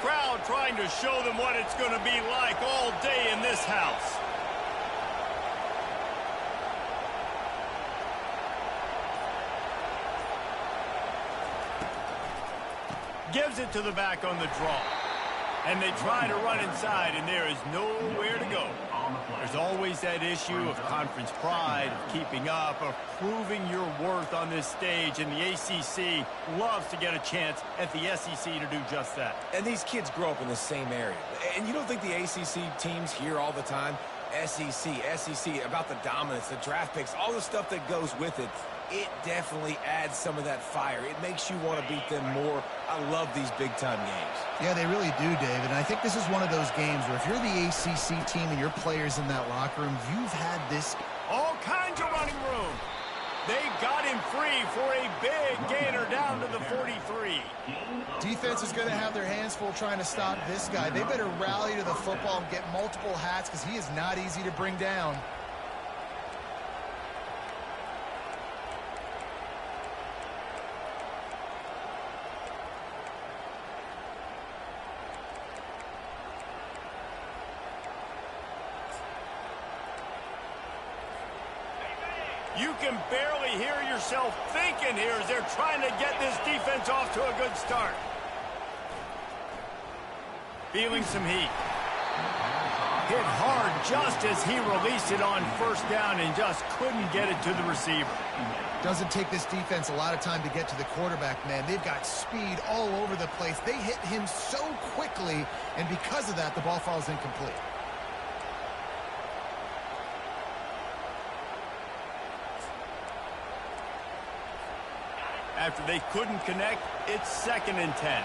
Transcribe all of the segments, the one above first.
crowd trying to show them what it's going to be like all day in this house. Gives it to the back on the draw. And they try to run inside, and there is nowhere to go. There's always that issue of conference pride, of keeping up, of proving your worth on this stage, and the ACC loves to get a chance at the SEC to do just that. And these kids grow up in the same area. And you don't think the ACC teams hear all the time, SEC, about the dominance, the draft picks, all the stuff that goes with it. It definitely adds some of that fire. It makes you want to beat them more. I love these big-time games. Yeah, they really do, David. And I think this is one of those games where if you're the ACC team and your players in that locker room, you've had this. All kinds of running room. They got him free for a big gainer down to the 43. Defense is going to have their hands full trying to stop this guy. They better rally to the football and get multiple hats because he is not easy to bring down. You can barely hear yourself thinking here as they're trying to get this defense off to a good start. Feeling some heat. Hit hard just as he released it on first down and just couldn't get it to the receiver. Doesn't take this defense a lot of time to get to the quarterback, man. They've got speed all over the place. They hit him so quickly, and because of that, the ball falls incomplete. After they couldn't connect, it's 2nd and 10.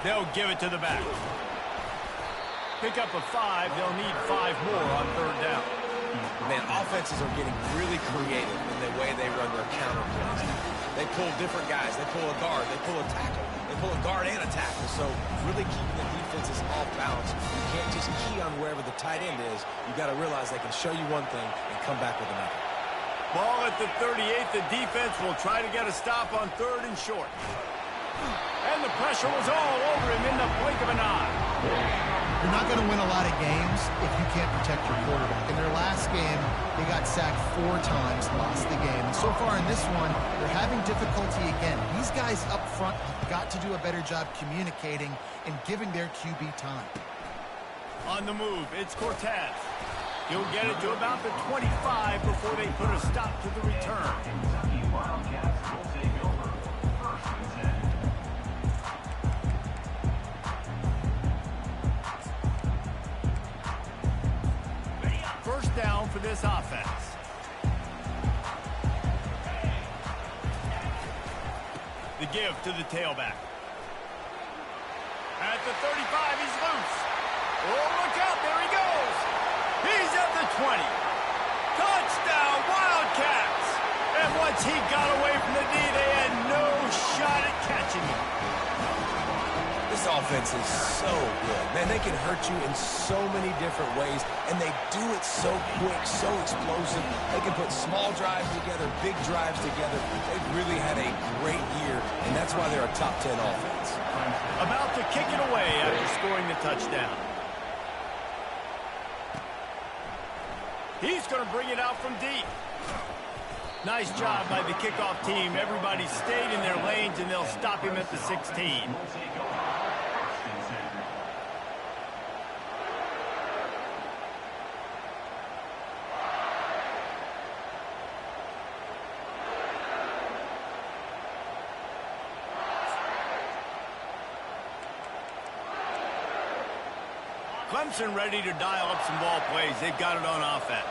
They'll give it to the back. Pick up a 5. They'll need 5 more on 3rd down. Man, offenses are getting really creative in the way they run their counter plays. They pull different guys. They pull a guard. They pull a tackle. They pull a guard and a tackle. So really keeping the defenses off balance. You can't just key on wherever the tight end is. You got to realize they can show you one thing and come back with another. Ball at the 38. The defense will try to get a stop on 3rd and short. And the pressure was all over him in the blink of an eye. You're not going to win a lot of games if you can't protect your quarterback. In their last game, they got sacked 4 times, lost the game. And so far in this one, they're having difficulty again. These guys up front have got to do a better job communicating and giving their QB time. On the move, it's Cortez. He'll get it to about the 25 before they put a stop to the return. First down for this offense. The give to the tailback. At the 35, he's loose. Oh, look out, there he goes. He's at the 20. Touchdown, Wildcats! And once he got away from the D, they had no shot at catching him. This offense is so good. Man, they can hurt you in so many different ways, and they do it so quick, so explosive. They can put small drives together, big drives together. They've really had a great year, and that's why they're a top 10 offense. About to kick it away after scoring the touchdown. He's going to bring it out from deep. Nice job by the kickoff team. Everybody stayed in their lanes, and they'll stop him at the 16. Clemson ready to dial up some ball plays. They've got it on offense.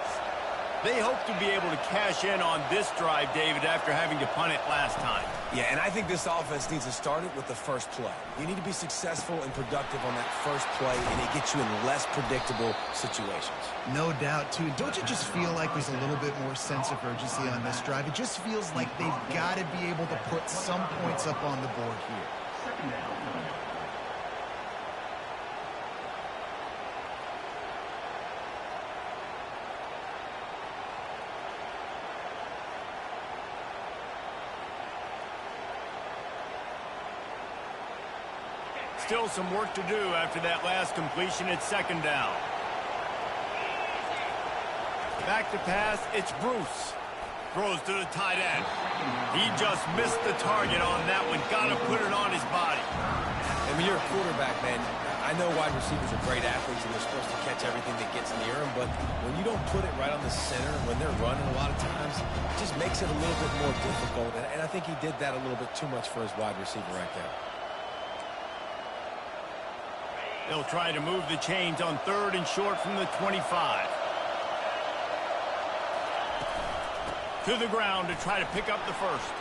They hope to be able to cash in on this drive, David, after having to punt it last time. Yeah, and I think this offense needs to start it with the first play. You need to be successful and productive on that first play, and it gets you in less predictable situations. No doubt, too. Don't you just feel like there's a little bit more sense of urgency on this drive? It just feels like they've got to be able to put some points up on the board here. Still some work to do after that last completion at second down. Back to pass, it's Bruce. Throws to the tight end. He just missed the target on that one. Got to put it on his body. And when you're a quarterback, man, I know wide receivers are great athletes and they're supposed to catch everything that gets near them, but when you don't put it right on the center, when they're running a lot of times, it just makes it a little bit more difficult. And I think he did that a little bit too much for his wide receiver right there. They'll try to move the chains on 3rd and short from the 25. To the ground to try to pick up the first.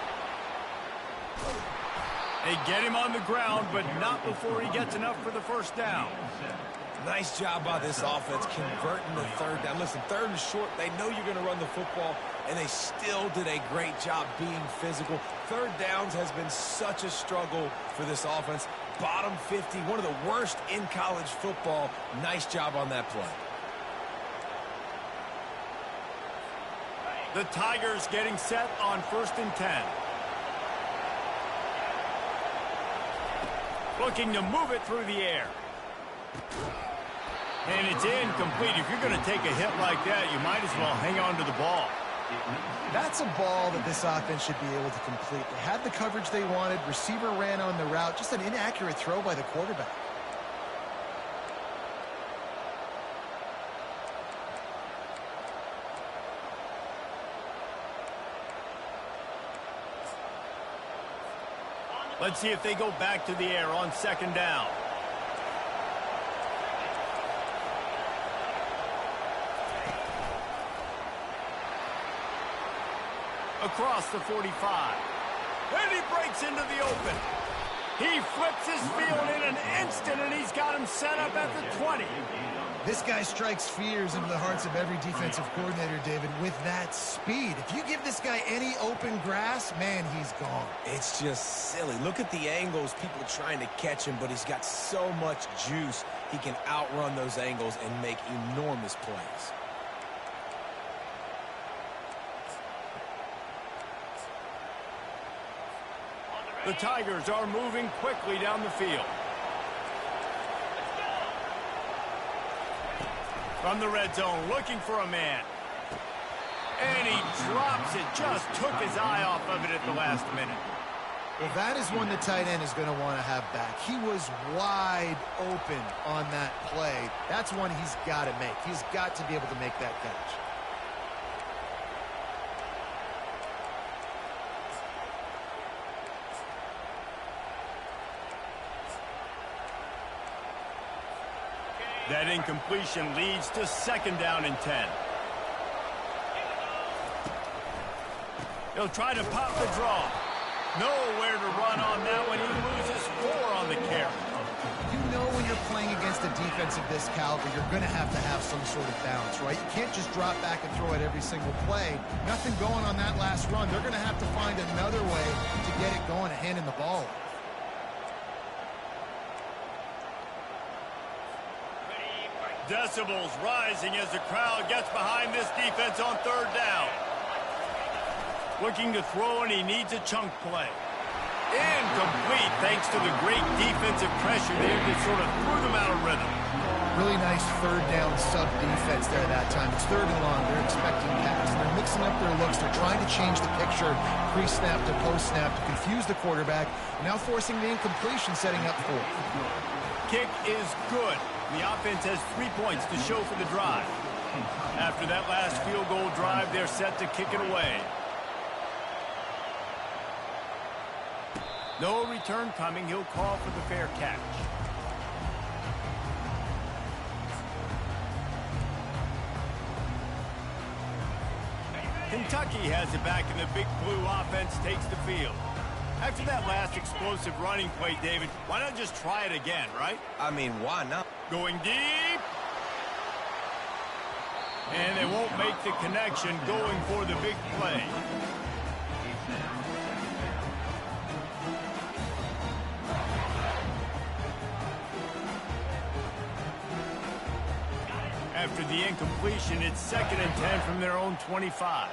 They get him on the ground, but not before he gets enough for the first down. Nice job by this offense converting the 3rd down. Listen, 3rd and short, they know you're going to run the football, and they still did a great job being physical. 3rd downs has been such a struggle for this offense. Bottom 50, one of the worst in college football. Nice job on that play. The Tigers getting set on 1st and 10. Looking to move it through the air. And it's incomplete. If you're going to take a hit like that, you might as well hang on to the ball. That's a ball that this offense should be able to complete. They had the coverage they wanted. Receiver ran on the route. Just an inaccurate throw by the quarterback. Let's see if they go back to the air on 2nd down. Across the 45. And he breaks into the open. He flips his field in an instant, and he's got him set up at the 20. This guy strikes fears into the hearts of every defensive coordinator, David, with that speed. If you give this guy any open grass, man, he's gone. It's just silly. Look at the angles, people trying to catch him, but he's got so much juice. He can outrun those angles and make enormous plays. The Tigers are moving quickly down the field. From the red zone, looking for a man. And he drops it. Just took his eye off of it at the last minute. Well, that is one the tight end is going to want to have back. He was wide open on that play. That's one he's got to make. He's got to be able to make that catch. That incompletion leads to 2nd down and 10. He'll try to pop the draw. Nowhere to run on that one. He loses 4 on the carry. You know when you're playing against a defense of this caliber, you're going to have some sort of balance, right? You can't just drop back and throw it every single play. Nothing going on that last run. They're going to have to find another way to get it going and handing the ball off. Decibels rising as the crowd gets behind this defense on 3rd down. Looking to throw, and he needs a chunk play. Incomplete thanks to the great defensive pressure there that sort of threw them out of rhythm. Really nice 3rd down sub defense there that time. It's 3rd and long. They're expecting pass. They're mixing up their looks. They're trying to change the picture pre-snap to post-snap to confuse the quarterback. Now forcing the incompletion, setting up 4th. Kick is good. The offense has 3 points to show for the drive. After that last field goal drive, they're set to kick it away. No return coming. He'll call for the fair catch. Kentucky has it back, and the Big Blue offense takes the field. After that last explosive running play, David, why not just try it again, right? I mean, why not? Going deep. And they won't make the connection, going for the big play. After the incompletion, it's 2nd and 10 from their own 25.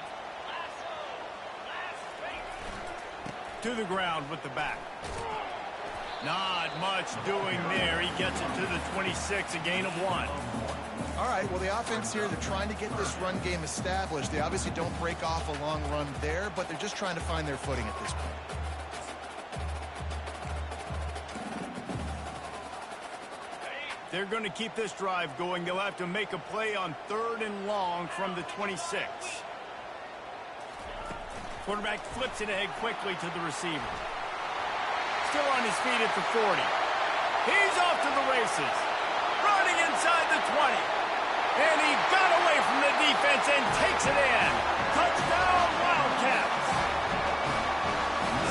To the ground with the back. Not much doing there. He gets it to the 26, a gain of 1. All right, well, the offense here, they're trying to get this run game established. They obviously don't break off a long run there, but they're just trying to find their footing at this point. They're going to keep this drive going. They'll have to make a play on 3rd and long from the 26. Quarterback flips it ahead quickly to the receiver. Still on his feet at the 40. He's off to the races. Running inside the 20. And he got away from the defense and takes it in. Touchdown, Wildcats.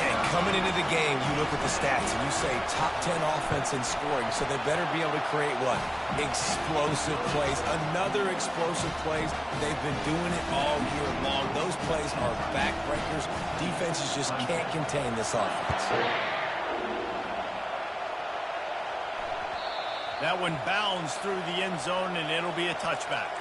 And coming into the game, you look at the stats and you say top 10 offense in scoring, so they better be able to create what? Explosive plays. Another explosive plays. They've been doing it all year long. Those plays are backbreakers. Defenses just can't contain this offense. That one bounds through the end zone, and it'll be a touchback.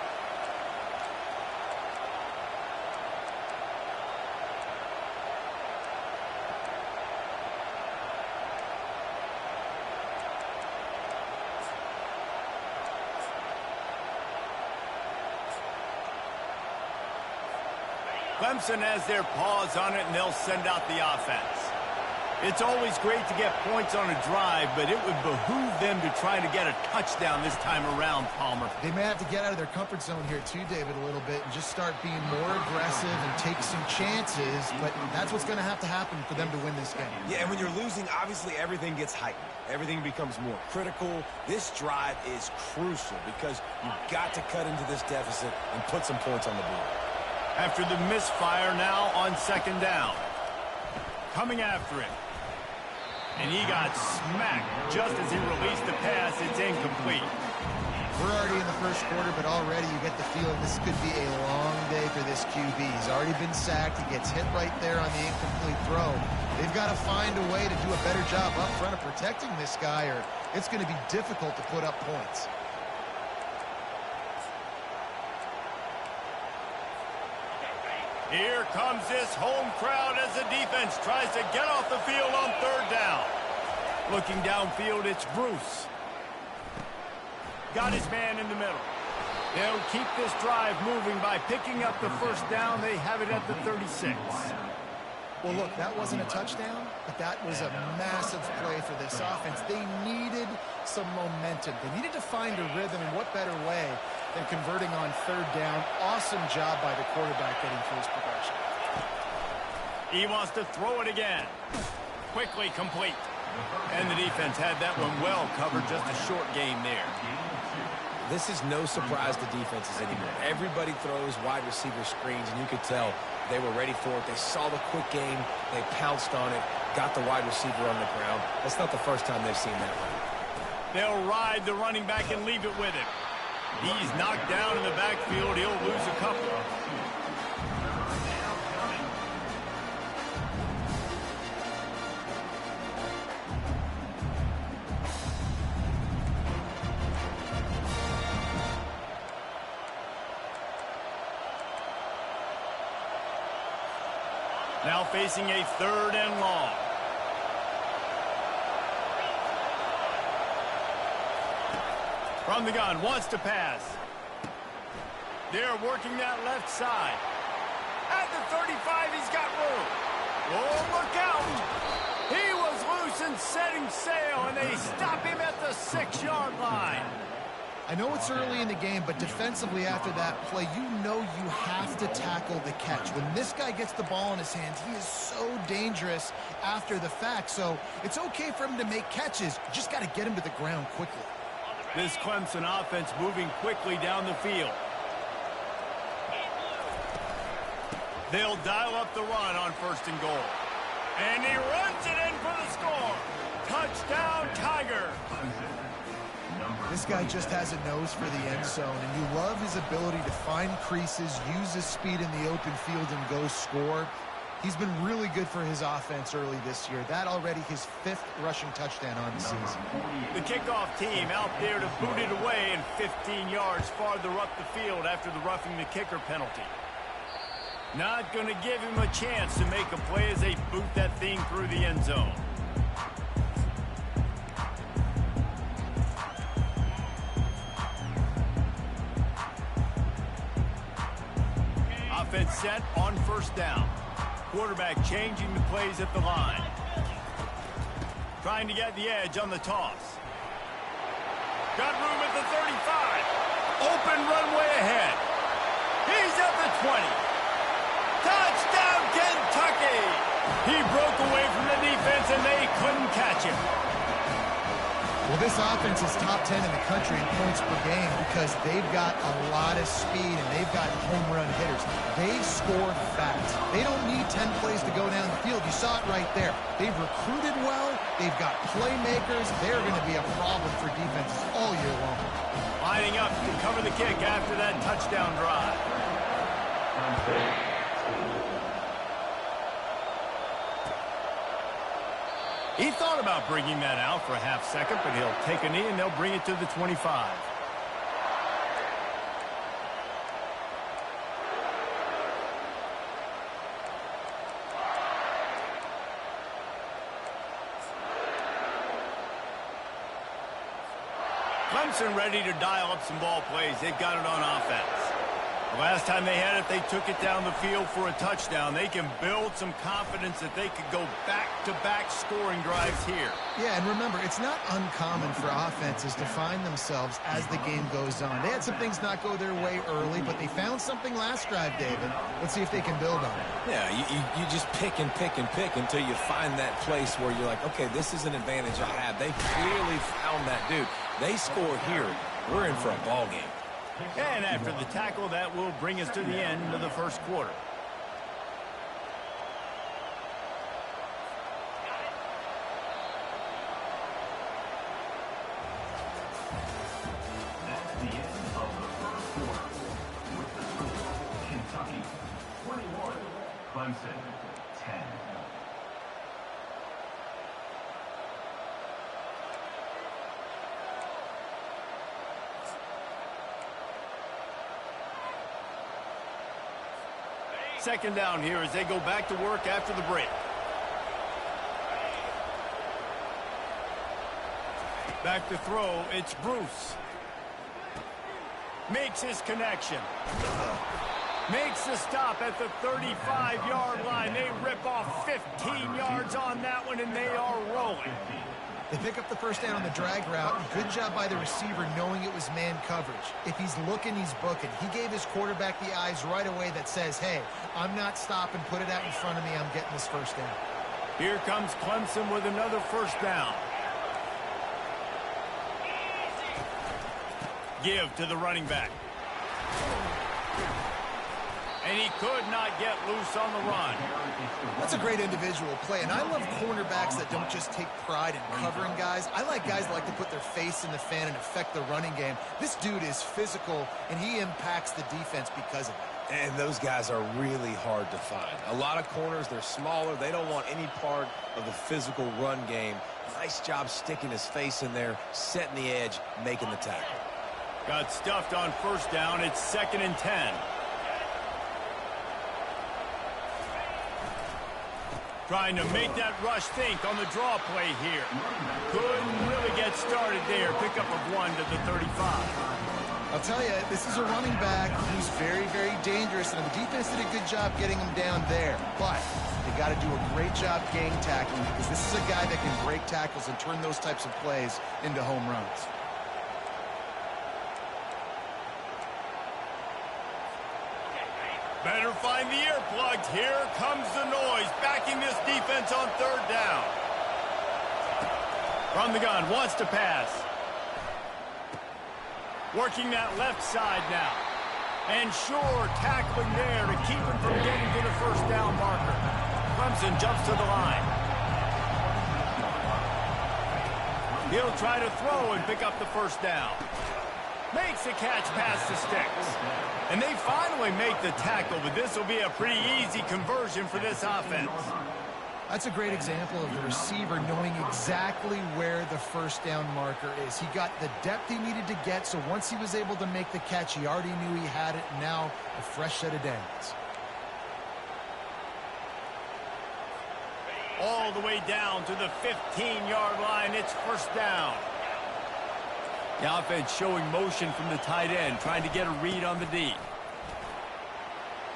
Clemson has their paws on it, and they'll send out the offense. It's always great to get points on a drive, but it would behoove them to try to get a touchdown this time around, Palmer. They may have to get out of their comfort zone here too, David, a little bit and just start being more aggressive and take some chances, but that's what's going to happen for them to win this game. Yeah, and when you're losing, obviously everything gets heightened. Everything becomes more critical. This drive is crucial because you've got to cut into this deficit and put some points on the board. After the misfire, now on 2nd down. Coming after it. And he got smacked just as he released the pass. It's incomplete. We're already in the first quarter, but already you get the feeling this could be a long day for this QB. He's already been sacked. He gets hit right there on the incomplete throw. They've got to find a way to do a better job up front of protecting this guy, or it's going to be difficult to put up points. Here comes this home crowd as the defense tries to get off the field on 3rd down. Looking downfield, it's Bruce. Got his man in the middle. They'll keep this drive moving by picking up the 1st down. They have it at the 36. Well, look, that wasn't a touchdown, but that was a massive play for this offense. They needed some momentum. They needed to find a rhythm, and what better way than converting on 3rd down. Awesome job by the quarterback getting through his progression. He wants to throw it again. Quickly complete. And the defense had that one well covered, just a short game there. This is no surprise to defenses anymore. Everybody throws wide receiver screens, and you could tell they were ready for it. They saw the quick game. They pounced on it, got the wide receiver on the ground. That's not the first time they've seen that run. They'll ride the running back and leave it with him. He's knocked down in the backfield. He'll lose a couple. Now facing a 3rd and long. From the gun, wants to pass. They're working that left side. At the 35, he's got room. Oh, look out. He was loose and setting sail, and they stop him at the 6-yard line. I know it's early in the game, but defensively after that play, you know you have to tackle the catch. When this guy gets the ball in his hands, he is so dangerous after the fact. So it's okay for him to make catches. You just got to get him to the ground quickly. This Clemson offense moving quickly down the field. They'll dial up the run on 1st and goal. And he runs it in for the score. Touchdown, Tiger. This guy just has a nose for the end zone, and you love his ability to find creases, use his speed in the open field, and go score. He's been really good for his offense early this year. That already his 5th rushing touchdown on the season. The kickoff team out there to boot it away and 15 yards farther up the field after the roughing the kicker penalty. Not going to give him a chance to make a play as they boot that thing through the end zone. get set on first down. Quarterback changing the plays at the line. Trying to get the edge on the toss. Got room at the 35. Open runway ahead. He's at the 20. Touchdown, Kentucky! He broke away from the defense, and they couldn't catch him. Well, this offense is top 10 in the country in points per game because they've got a lot of speed and they've got home run hitters. They score fast. They don't need 10 plays to go down the field. You saw it right there. They've recruited well. They've got playmakers. They're going to be a problem for defenses all year long. Lining up to cover the kick after that touchdown drive. He thought about bringing that out for a half second, but he'll take a knee and they'll bring it to the 25. Clemson ready to dial up some ball plays. They've got it on offense. The last time they had it, they took it down the field for a touchdown. They can build some confidence that they could go back-to-back scoring drives here. Yeah, and remember, it's not uncommon for offenses to find themselves as the game goes on. They had some things not go their way early, but they found something last drive, David. Let's see if they can build on it. Yeah, you just pick and pick and pick until you find that place where you're like, okay, this is an advantage I have. They clearly found that dude. They score here. We're in for a ball game. And after the tackle, that will bring us to the end of the first quarter. That's the end of the first quarter. With the score, Kentucky 21, Clemson 10. Second down here as they go back to work after the break. Back to throw, it's Bruce. Makes his connection. Makes the stop at the 35-yard line. They rip off 15 yards on that one, and they are rolling. They pick up the first down on the drag route. Good job by the receiver knowing it was man coverage. If he's looking, he's booking. He gave his quarterback the eyes right away that says, hey, I'm not stopping. Put it out in front of me. I'm getting this first down. Here comes Clemson with another first down. Give to the running back. And he could not get loose on the run. That's a great individual play, and I love cornerbacks that don't just take pride in covering guys. I like guys that like to put their face in the fan and affect the running game. This dude is physical, and he impacts the defense because of it. And those guys are really hard to find. A lot of corners, they're smaller. They don't want any part of the physical run game. Nice job sticking his face in there, setting the edge, making the tackle. Got stuffed on first down. It's 2nd and 10. Trying to make that rush think on the draw play here. Couldn't really get started there. Pickup of 1 to the 35. I'll tell you, this is a running back who's very, very dangerous, and the defense did a good job getting him down there. But they got to do a great job gang tackling because this is a guy that can break tackles and turn those types of plays into home runs. Better find the earplugs. Here comes the noise, backing this defense on third down. From the gun, wants to pass. Working that left side now. And sure, tackling there to keep him from getting to the first down marker. Clemson jumps to the line. He'll try to throw and pick up the first down. Makes the catch past the sticks. And they finally make the tackle, but this will be a pretty easy conversion for this offense. That's a great example of the receiver knowing exactly where the first down marker is. He got the depth he needed to get, so once he was able to make the catch, he already knew he had it, and now a fresh set of downs. All the way down to the 15-yard line. It's first down. The offense showing motion from the tight end, trying to get a read on the D.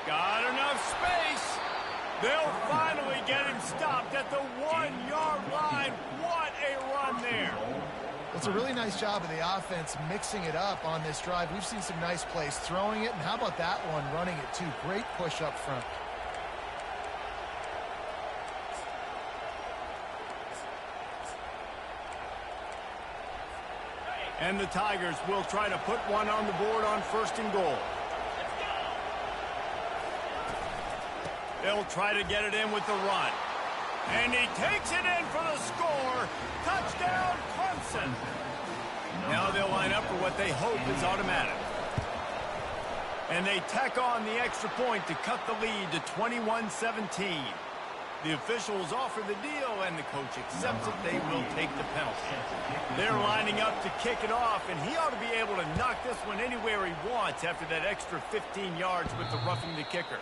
Got enough space. They'll finally get him stopped at the 1-yard line. What a run there. It's a really nice job of the offense mixing it up on this drive. We've seen some nice plays throwing it, and how about that one running it too? Great push up front. And the Tigers will try to put one on the board on 1st and goal. They'll try to get it in with the run. And he takes it in for the score. Touchdown, Clemson. Now they'll line up for what they hope is automatic. And they tack on the extra point to cut the lead to 21-17. The officials offer the deal, and the coach accepts it. They will take the penalty. They're lining up to kick it off, and he ought to be able to knock this one anywhere he wants after that extra 15 yards with the roughing the kicker.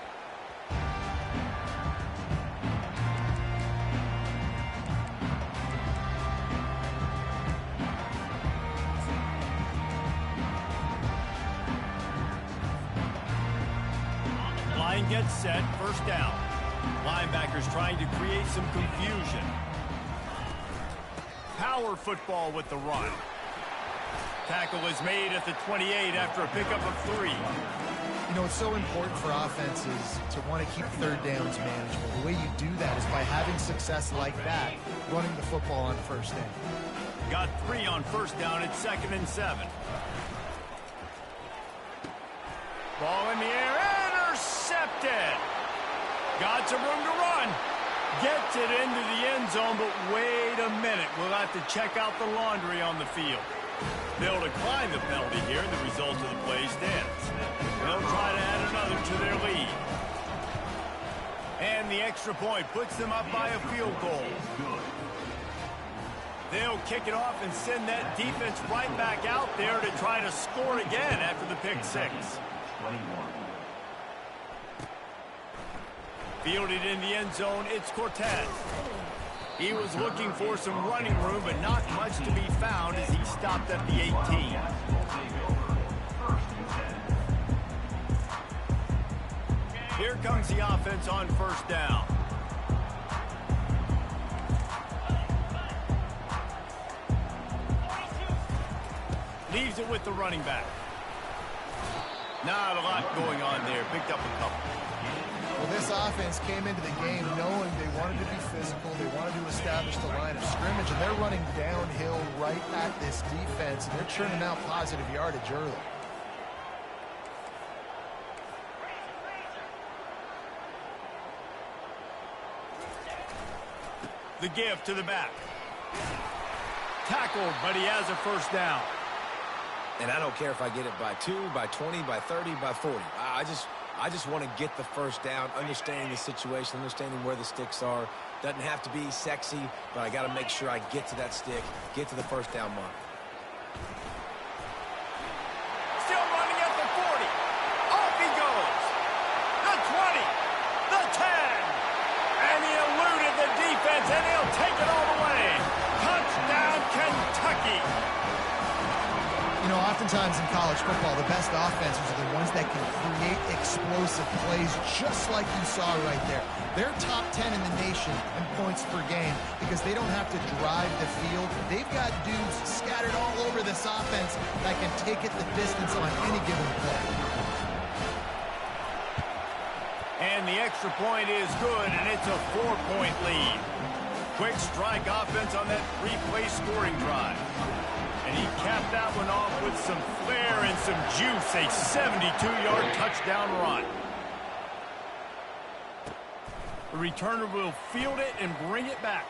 Line gets set, 1st down. Linebackers trying to create some confusion. Power football with the run. Tackle is made at the 28 after a pickup of 3. You know, it's so important for offenses to want to keep 3rd downs manageable. The way you do that is by having success like that, running the football on 1st down. Got 3 on 1st down at 2nd and 7. Ball in the air, intercepted. Got some room to run. Gets it into the end zone, but wait a minute. We'll have to check out the laundry on the field. They'll decline the penalty here, and the result of the play stands. They'll try to add another to their lead. And the extra point puts them up by a field goal. They'll kick it off and send that defense right back out there to try to score again after the pick 6. 21. Fielded in the end zone, it's Cortez. He was looking for some running room, but not much to be found as he stopped at the 18. Here comes the offense on 1st down. Leaves it with the running back. Not a lot going on there. Picked up a couple. Well, this offense came into the game knowing they wanted to be physical, they wanted to establish the line of scrimmage, and they're running downhill right at this defense, and they're churning out positive yardage early. The give to the back. Tackled, but he has a 1st down. And I don't care if I get it by 2, by 20, by 30, by 40. I just want to get the 1st down, understanding the situation, understanding where the sticks are. Doesn't have to be sexy, but I got to make sure I get to that stick, get to the 1st down mark. Still running at the 40. Off he goes. The 20. The 10. And he eluded the defense, and he'll take it all the way. Touchdown, Kentucky. You know, oftentimes in college football, the best offenses are the ones that can create explosive plays just like you saw right there. They're top 10 in the nation in points per game because they don't have to drive the field. They've got dudes scattered all over this offense that can take it the distance on any given play. And the extra point is good, and it's a 4-point lead. Quick strike offense on that 3-play scoring drive. And he capped that one off with some flair and some juice, a 72-yard touchdown run. The returner will field it and bring it back.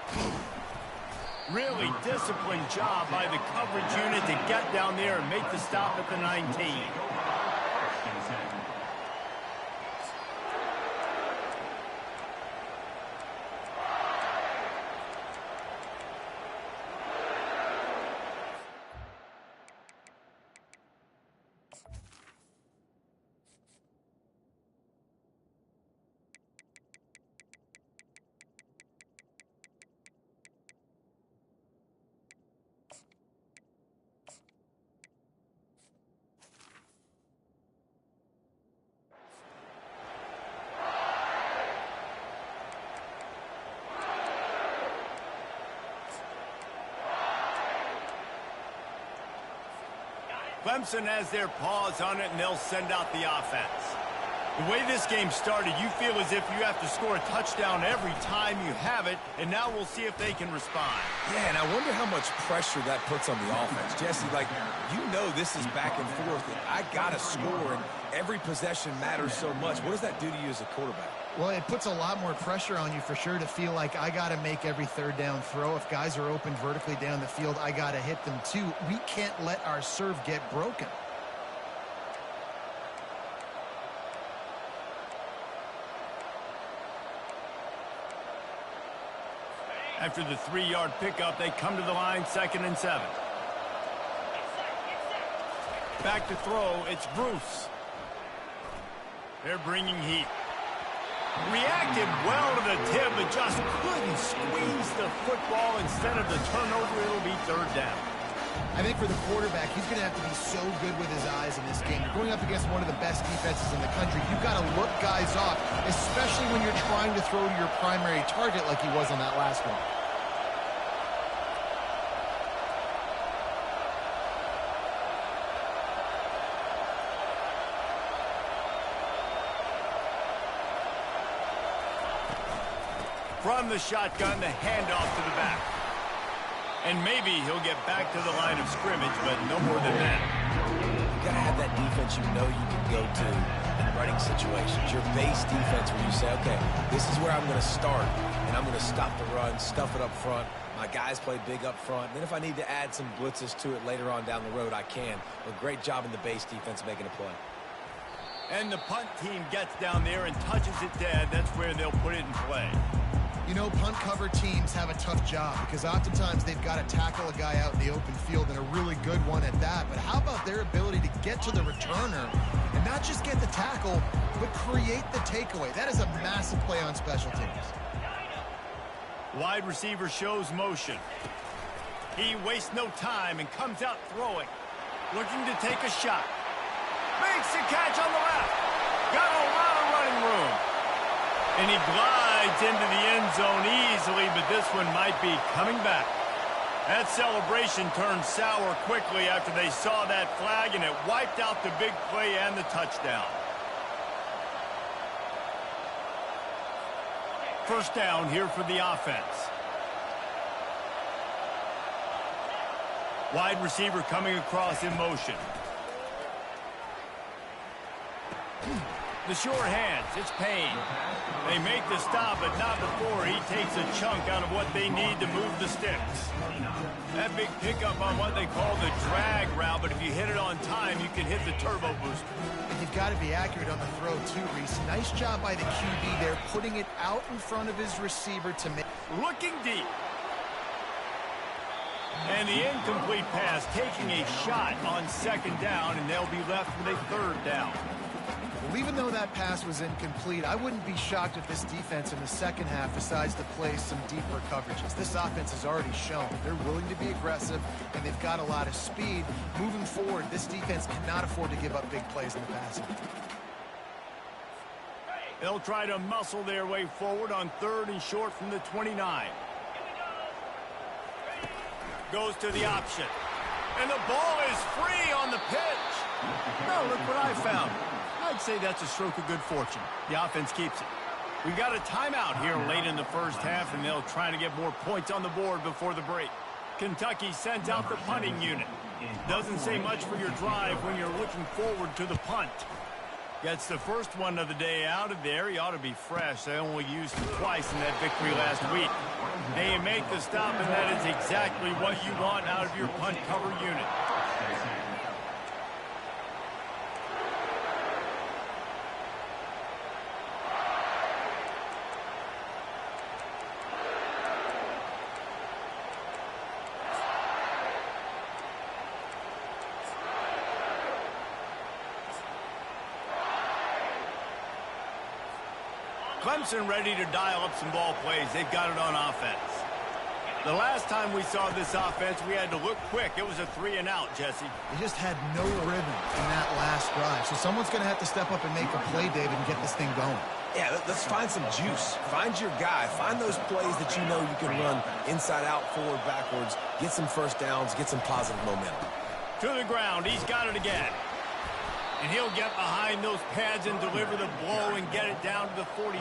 Really disciplined job by the coverage unit to get down there and make the stop at the 19. Clemson has their paws on it, and they'll send out the offense. The way this game started, you feel as if you have to score a touchdown every time you have it, and now we'll see if they can respond. Yeah, and I wonder how much pressure that puts on the offense. Jesse, like, you know this is back and forth, and I got to score, and every possession matters so much. What does that do to you as a quarterback? Well, it puts a lot more pressure on you for sure to feel like I got to make every third down throw. If guys are open vertically down the field, I got to hit them too. We can't let our serve get broken. After the 3-yard pickup, they come to the line, 2nd and 7. Back to throw, it's Bruce. They're bringing heat. Reacted well to the tip, but just couldn't squeeze the football. Instead of the turnover, it'll be 3rd down. I think for the quarterback, he's going to have to be so good with his eyes in this game. You're going up against one of the best defenses in the country. You've got to look guys off, especially when you're trying to throw to your primary target like he was on that last one. From the shotgun, the handoff to the back. And maybe he'll get back to the line of scrimmage, but no more than that. You got to have that defense you know you can go to in running situations. Your base defense where you say, okay, this is where I'm going to start, and I'm going to stop the run, stuff it up front. My guys play big up front. Then if I need to add some blitzes to it later on down the road, I can. But great job in the base defense making a play. And the punt team gets down there and touches it dead. That's where they'll put it in play. You know, punt cover teams have a tough job because oftentimes they've got to tackle a guy out in the open field, and a really good one at that. But how about their ability to get to the returner and not just get the tackle, but create the takeaway? That is a massive play on special teams. Wide receiver shows motion. He wastes no time and comes out throwing. Looking to take a shot. Makes the catch on the left. Got a lot of running room. And he glides into the end zone easily, but this one might be coming back. That celebration turned sour quickly after they saw that flag, and it wiped out the big play and the touchdown. 1st down here for the offense. Wide receiver coming across in motion. The short hands, it's Payne. They make the stop, but not before he takes a chunk out of what they need to move the sticks. That big pickup on what they call the drag route, but if you hit it on time, you can hit the turbo booster. And you've got to be accurate on the throw too, Reese. Nice job by the QB there, putting it out in front of his receiver to make... Looking deep. And the incomplete pass, taking a shot on 2nd down, and they'll be left with a 3rd down. Well, even though that pass was incomplete, I wouldn't be shocked if this defense in the second half decides to play some deeper coverages. This offense has already shown they're willing to be aggressive, and they've got a lot of speed. Moving forward, this defense cannot afford to give up big plays in the passing. They'll try to muscle their way forward on 3rd and short from the 29. Goes to the option. And the ball is free on the pitch. Now look what I found. I'd say that's a stroke of good fortune. The offense keeps it. We've got a timeout here late in the 1st half, and they'll try to get more points on the board before the break. Kentucky sends out the punting unit. Doesn't say much for your drive when you're looking forward to the punt. Gets the first one of the day out of there. He ought to be fresh. They only used him twice in that victory last week. They make the stop, and that is exactly what you want out of your punt cover unit. Clemson ready to dial up some ball plays. They've got it on offense. The last time we saw this offense, we had to look quick. It was a 3-and-out, Jesse. They just had no rhythm in that last drive. So someone's going to have to step up and make a play, David, and get this thing going. Yeah, let's find some juice. Find your guy. Find those plays that you know you can run inside out, forward, backwards. Get some 1st downs. Get some positive momentum. To the ground. He's got it again. And he'll get behind those pads and deliver the blow and get it down to the 44.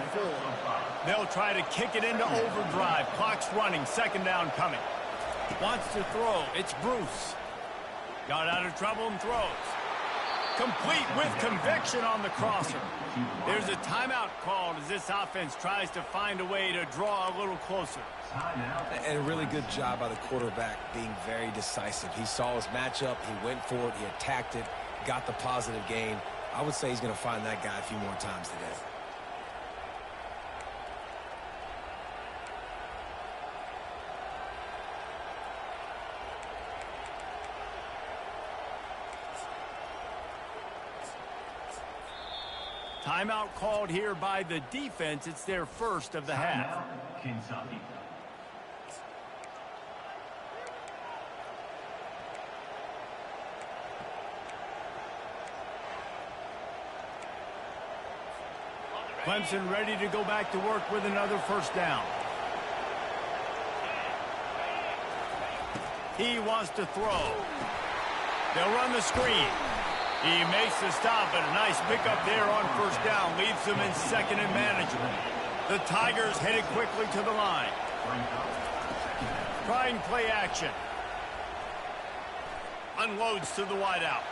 They'll try to kick it into overdrive. Clock's running. Second down coming. Wants to throw. It's Bruce. Got out of trouble and throws. Complete with conviction on the crosser. There's a timeout called as this offense tries to find a way to draw a little closer. And a really good job by the quarterback being very decisive. He saw his matchup. He went for it. He attacked it. Got the positive gain. I would say he's going to find that guy a few more times today. Timeout called here by the defense. It's their first of the half. Kentucky. Clemson ready to go back to work with another first down. He wants to throw. They'll run the screen. He makes the stop, but a nice pickup there on first down. Leaves them in second and manageable. The Tigers headed quickly to the line. Trying play action. Unloads to the wideout.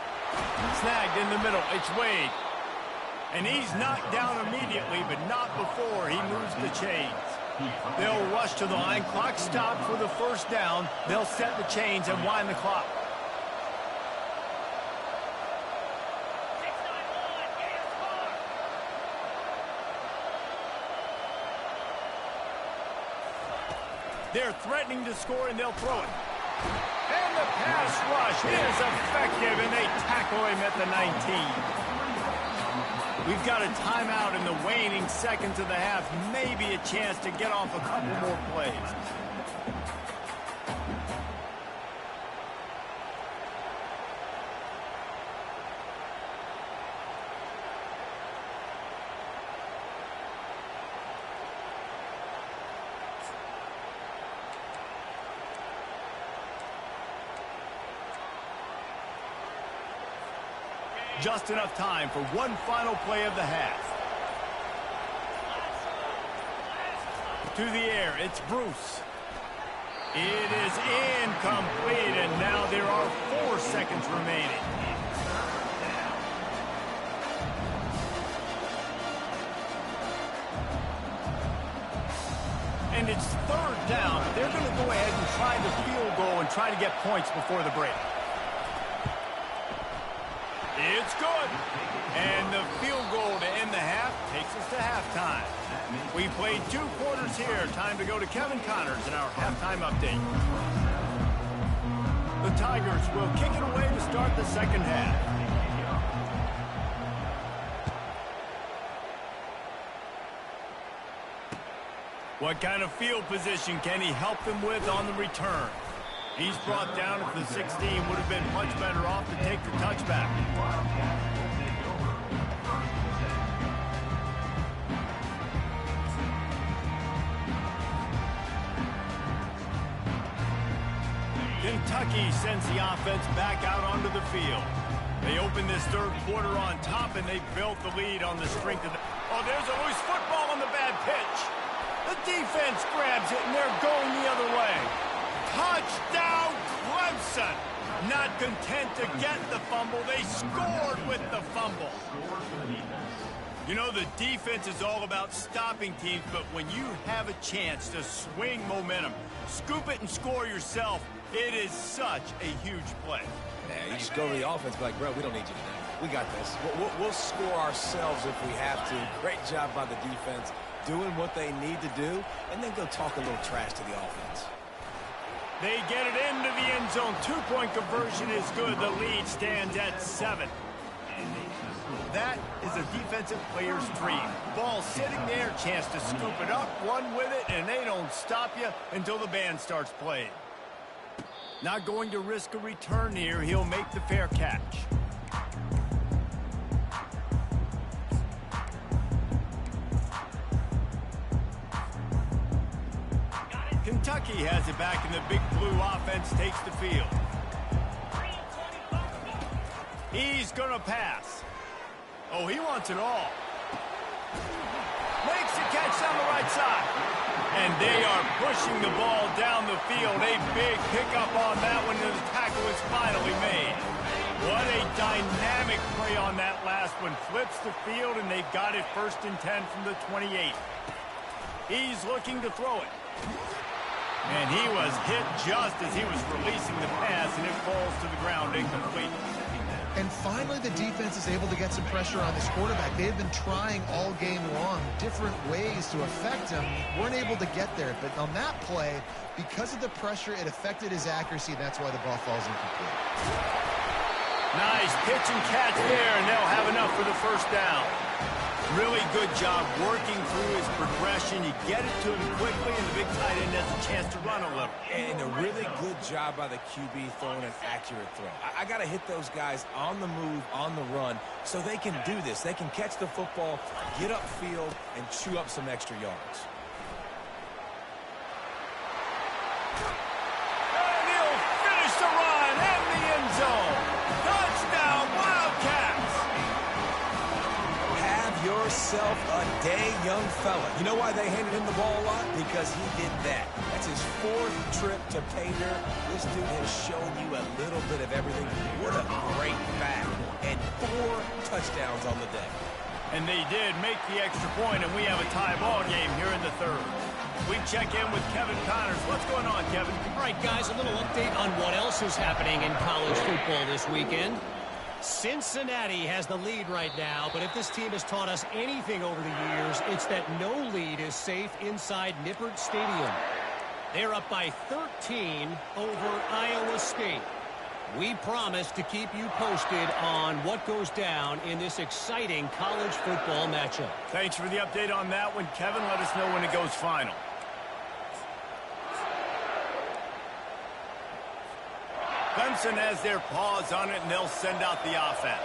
Snagged in the middle. It's Wade. And he's knocked down immediately, but not before he moves the chains. They'll rush to the line. Clock stopped for the first down. They'll set the chains and wind the clock. They're threatening to score, and they'll throw it. And the pass rush is effective, and they tackle him at the 19. We've got a timeout in the waning seconds of the half. Maybe a chance to get off a couple more plays. Just enough time for one final play of the half. To the air, it's Bruce. It is incomplete, and now there are 4 seconds remaining. And it's third down. They're going to go ahead and try the field goal and try to get points before the break. It's good. And the field goal to end the half takes us to halftime. We played 2 quarters here. Time to go to Kevin Connors in our halftime update. The Tigers will kick it away to start the second half. What kind of field position can he help them with on the return? He's brought down at the 16. Would have been much better off to take the touchback. Kentucky sends the offense back out onto the field. They open this third quarter on top, and they built the lead on the strength of the... Oh, there's a loose football on the bad pitch. The defense grabs it, and they're going the other way. Touchdown, Clemson! Not content to get the fumble, they scored with the fumble. You know, the defense is all about stopping teams, but when you have a chance to swing momentum, scoop it and score yourself, it is such a huge play. Yeah, you just go to the offense and be like, bro, we don't need you today. We got this. We'll score ourselves if we have to. Great job by the defense, doing what they need to do, and then go talk a little trash to the offense. They get it into the end zone. 2-point conversion is good. The lead stands at 7. That is a defensive player's dream. Ball sitting there, chance to scoop it up, run with it, and they don't stop you until the band starts playing. Not going to risk a return here. He'll make the fair catch. Kentucky has it back, and the big blue offense takes the field. He's going to pass. Oh, he wants it all. Makes the catch down the right side. And they are pushing the ball down the field. A big pickup on that one, and the tackle is finally made. What a dynamic play on that last one. Flips the field, and they've got it 1st and 10 from the 28. He's looking to throw it. And he was hit just as he was releasing the pass, and it falls to the ground incomplete. And finally, the defense is able to get some pressure on this quarterback. They have been trying all game long different ways to affect him. Weren't able to get there. But on that play, because of the pressure, it affected his accuracy. That's why the ball falls incomplete. Nice pitch and catch there, and they'll have enough for the 1st down. Really good job working through his progression. You get it to him quickly, and the big tight end has a chance to run a little. And a really good job by the QB throwing an accurate throw. I got to hit those guys on the move, on the run, so they can do this. They can catch the football, get upfield, and chew up some extra yards. And he'll finish the run in the end zone. Touchdown, Wildcats! Have yourself a day, young fella. You know why they handed him the ball a lot? Because he did that. That's his 4th trip to pay dirt. This dude has shown you a little bit of everything. What a great back. And 4 touchdowns on the day. And they did make the extra point, and we have a tie ball game here in the 3rd. We check in with Kevin Connors. What's going on, Kevin? All right, guys, a little update on what else is happening in college football this weekend. Cincinnati has the lead right now, but if this team has taught us anything over the years, it's that no lead is safe inside Nippert Stadium. They're up by 13 over Iowa State. We promise to keep you posted on what goes down in this exciting college football matchup. Thanks for the update on that one, Kevin. Let us know when it goes final. Clemson has their paws on it, and they'll send out the offense.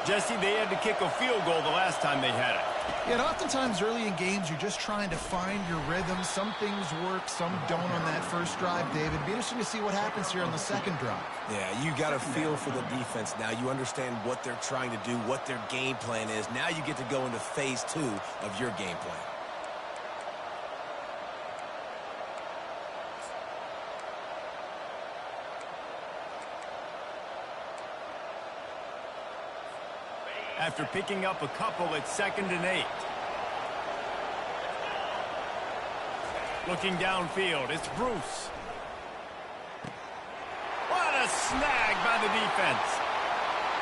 Jesse, they had to kick a field goal the last time they had it. Yeah, and oftentimes early in games, you're just trying to find your rhythm. Some things work, some don't on that first drive, David. Be interesting to see what happens here on the 2nd drive. Yeah, you got a feel for the defense now. You understand what they're trying to do, what their game plan is. Now you get to go into phase 2 of your game plan. After picking up a couple, it's 2nd and 8. Looking downfield, it's Bruce. What a snag by the defense.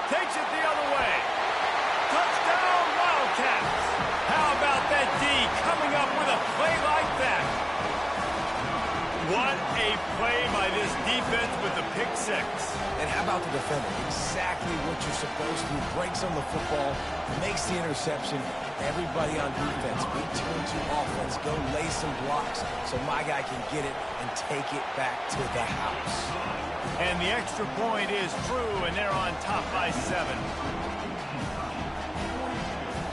Takes it the other way. Touchdown, Wildcats. How about that D coming up with a play like that? What a play by this defense with the pick 6. And how about the defender? Exactly what you're supposed to do. Breaks on the football, makes the interception. Everybody on defense, we turn to offense. Go lay some blocks so my guy can get it and take it back to the house. And the extra point is true, and they're on top by 7.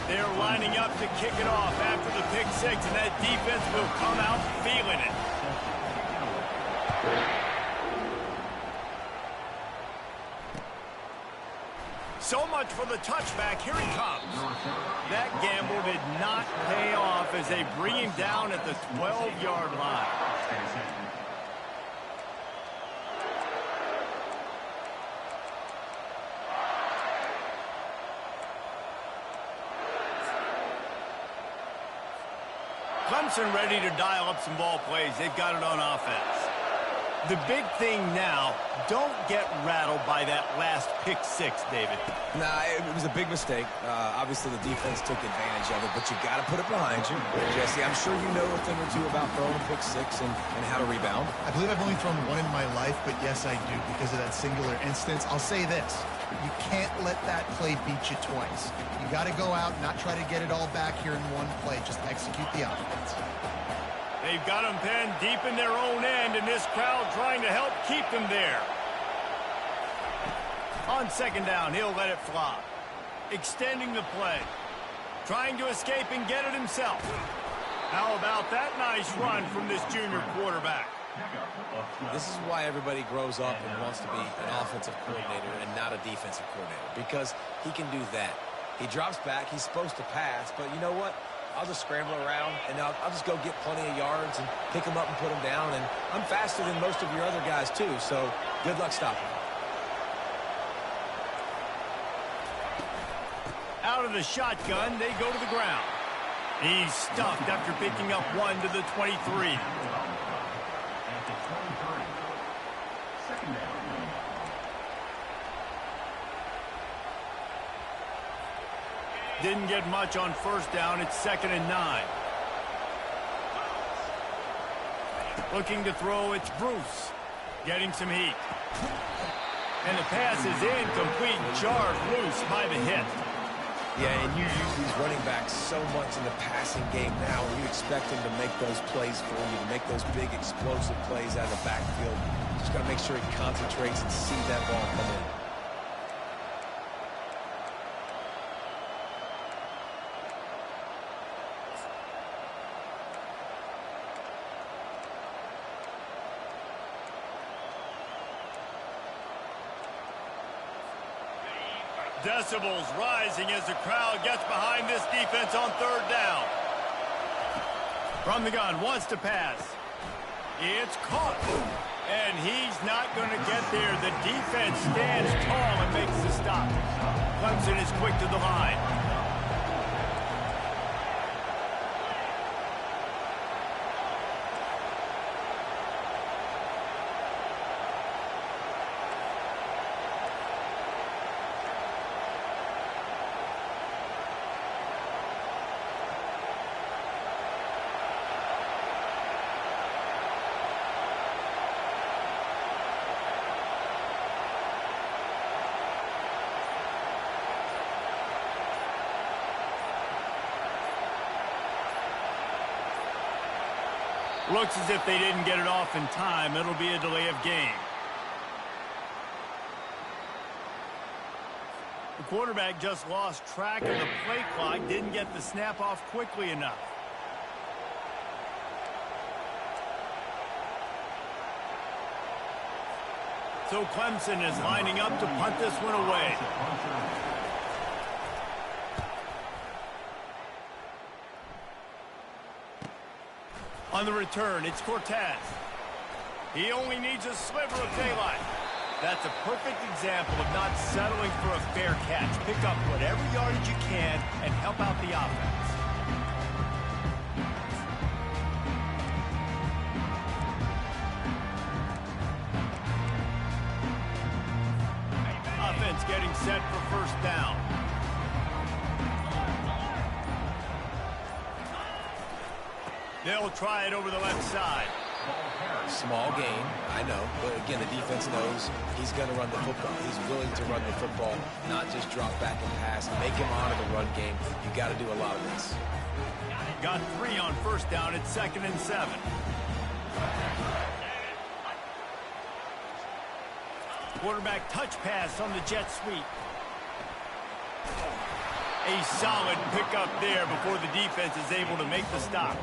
They're lining up to kick it off after the pick 6, and that defense will come out feeling it. So much for the touchback. Here he comes. That gamble did not pay off as they bring him down at the 12-yard line. Clemson ready to dial up some ball plays. They've got it on offense. The big thing now, don't get rattled by that last pick 6, David. Nah, it was a big mistake. Obviously, the defense took advantage of it, but you got to put it behind you. Jesse, I'm sure you know a thing or two about throwing a pick 6 and how to rebound. I believe I've only thrown one in my life, but yes, I do because of that singular instance. I'll say this. You can't let that play beat you twice. You got to go out, not try to get it all back here in one play. Just execute the offense. They've got them pinned deep in their own end, and this crowd trying to help keep them there. On 2nd down, he'll let it fly. Extending the play. Trying to escape and get it himself. How about that nice run from this junior quarterback? This is why everybody grows up and wants to be an offensive coordinator and not a defensive coordinator, because he can do that. He drops back. He's supposed to pass, but you know what? I'll just scramble around, and I'll just go get plenty of yards and pick them up and put them down, and I'm faster than most of your other guys, too, so good luck stopping me. Out of the shotgun, they go to the ground. He's stuffed after picking up one to the 23. Didn't get much on first down. It's 2nd and 9. Looking to throw, it's Bruce. Getting some heat. And the pass is incomplete. Jarred loose by the hit. Yeah, and you use these running backs so much in the passing game now, and you expect them to make those plays for you, to make those big explosive plays out of the backfield. Just got to make sure he concentrates and see that ball come in. Decibels rising as the crowd gets behind this defense on 3rd down. From the gun, wants to pass. It's caught. And he's not going to get there. The defense stands tall and makes the stop. Clemson is quick to the line. Looks as if they didn't get it off in time. It'll be a delay of game. The quarterback just lost track of the play clock, didn't get the snap off quickly enough. So Clemson is lining up to punt this one away. On the return, it's Cortez. He only needs a sliver of daylight. That's a perfect example of not settling for a fair catch. Pick up whatever yardage you can and help out the offense. Offense getting set for first down. They'll try it over the left side. Small game, I know, but again, the defense knows he's going to run the football. He's willing to run the football, not just drop back and pass. Make him honor the run game. You got to do a lot of this. Got 3 on first down. It's 2nd and 7. Quarterback touch pass on the jet sweep. A solid pickup there before the defense is able to make the stop.